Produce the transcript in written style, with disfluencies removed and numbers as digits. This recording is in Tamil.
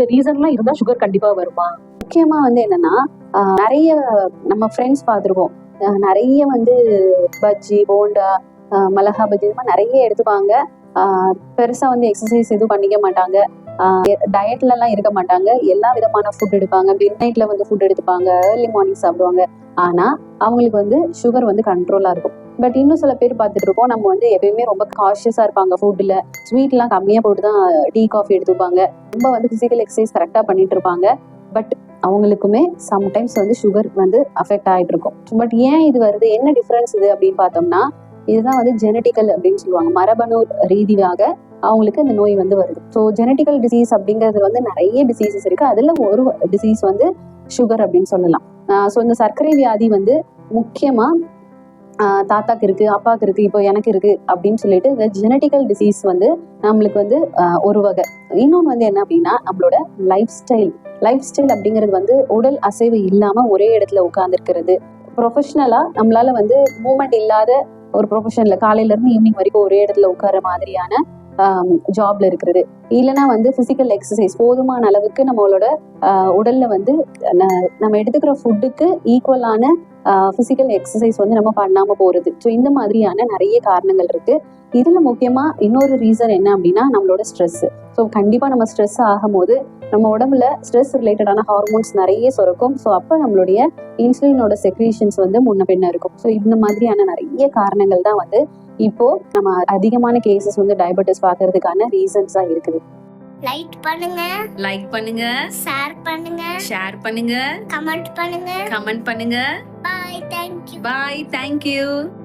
இந்த ரீசன்லாம் இருந்தா சுகர் கண்டிப்பா வருமா? முக்கியமா வந்து என்னன்னா நிறைய நம்ம ஃப்ரெண்ட்ஸ் பார்த்துருக்கோம். நிறைய வந்து பஜ்ஜி போண்டா மிளகா பஜ்ஜி இந்த மாதிரி நிறைய எடுத்துப்பாங்க. பெருசா வந்து எக்ஸசைஸ் எதுவும் பண்ணிக்க மாட்டாங்க. டயட்ல எல்லாம் இருக்க மாட்டாங்க. எல்லா விதமான ஃபுட் எடுப்பாங்க. மிட் நைட்ல வந்து ஃபுட் எடுத்துப்பாங்க. ஏர்லி மார்னிங் சாப்பிடுவாங்க. ஆனா அவங்களுக்கு வந்து சுகர் வந்து கண்ட்ரோலா இருக்கும். பட் இன்னும் சில பேர் பார்த்துட்டு இருக்கோம், நம்ம வந்து எப்பயுமே ரொம்ப காஷியஸா இருப்பாங்க. ஃபுட்ல ஸ்வீட்லாம் கம்மியா போட்டு தான் டீ காஃபி எடுத்துப்பாங்க. ரொம்ப வந்து பிசிக்கல் எக்ஸசைஸ் கரெக்டா பண்ணிட்டு இருப்பாங்க. பட் அவங்களுக்குமே சம்டைம்ஸ் வந்து சுகர் வந்து அஃபெக்ட் ஆகிட்டு இருக்கும். பட் ஏன் இது வருது, என்ன டிஃபரன்ஸ் இது அப்படின்னு பார்த்தோம்னா, இதுதான் வந்து ஜெனட்டிக்கல் அப்படின்னு சொல்லுவாங்க. மரபணு ரீதியாக அவங்களுக்கு இந்த நோய் வந்து வருது. ஸோ ஜெனட்டிக்கல் டிசீஸ் அப்படிங்கிறது வந்து நிறைய டிசீசஸ் இருக்கு. அதுல ஒரு டிசீஸ் வந்து சுகர் அப்படின்னு சொல்லலாம். ஸோ இந்த சர்க்கரை வியாதி வந்து முக்கியமா தாத்தாக்கு இருக்கு, அப்பாவுக்கு இருக்கு, இப்போ எனக்கு இருக்கு அப்படின்னு சொல்லிட்டு இந்த ஜெனட்டிக்கல் டிசீஸ் வந்து நம்மளுக்கு வந்து ஒரு வகை. இன்னொன்று வந்து என்ன அப்படின்னா, நம்மளோட லைஃப் ஸ்டைல் அப்படிங்கிறது வந்து உடல் அசைவு இல்லாம ஒரே இடத்துல உட்கார்ந்துருக்கிறது. ப்ரொஃபஷனலா நம்மளால வந்து மூமெண்ட் இல்லாத ஒரு ப்ரொஃபஷன்ல காலையில இருந்து ஈவினிங் வரைக்கும் ஒரே இடத்துல உட்கார்ற மாதிரியான ஜாப்ல இருக்கிறது. இல்லைன்னா வந்து பிசிக்கல் எக்ஸசைஸ் போதுமான அளவுக்கு நம்மளோட உடல்ல வந்து நம்ம எடுத்துக்கிற ஃபுட்டுக்கு ஈக்குவலான பிசிக்கல் எக்ஸசைஸ் வந்து நம்ம பண்ணாம போறது. ஸோ இந்த மாதிரியான நிறைய காரணங்கள் இருக்கு. இதுல முக்கியமா இன்னொரு ரீசன் என்ன அப்படின்னா, நம்மளோட ஸ்ட்ரெஸ். ஸோ கண்டிப்பா நம்ம ஸ்ட்ரெஸ் ஆகும்போது நம்ம உடம்புல ஸ்ட்ரெஸ் ரிலேட்டடான ஹார்மோன்ஸ் நிறைய சுரக்கும். ஸோ அப்போ நம்மளுடைய இன்சுலினோட செக்ரீஷன்ஸ் வந்து முன்ன பின்ன இருக்கும். ஸோ இந்த மாதிரியான நிறைய காரணங்கள் தான் வந்து இப்போ நம்ம அதிகமான கேசஸ் வந்து டயபெட்டிஸ் பார்க்கறதுக்கான ரீசன்ஸா இருக்குது. லைக் பண்ணுங்க, ஷேர் பண்ணுங்க, கமெண்ட் பண்ணுங்க. Bye, thank you.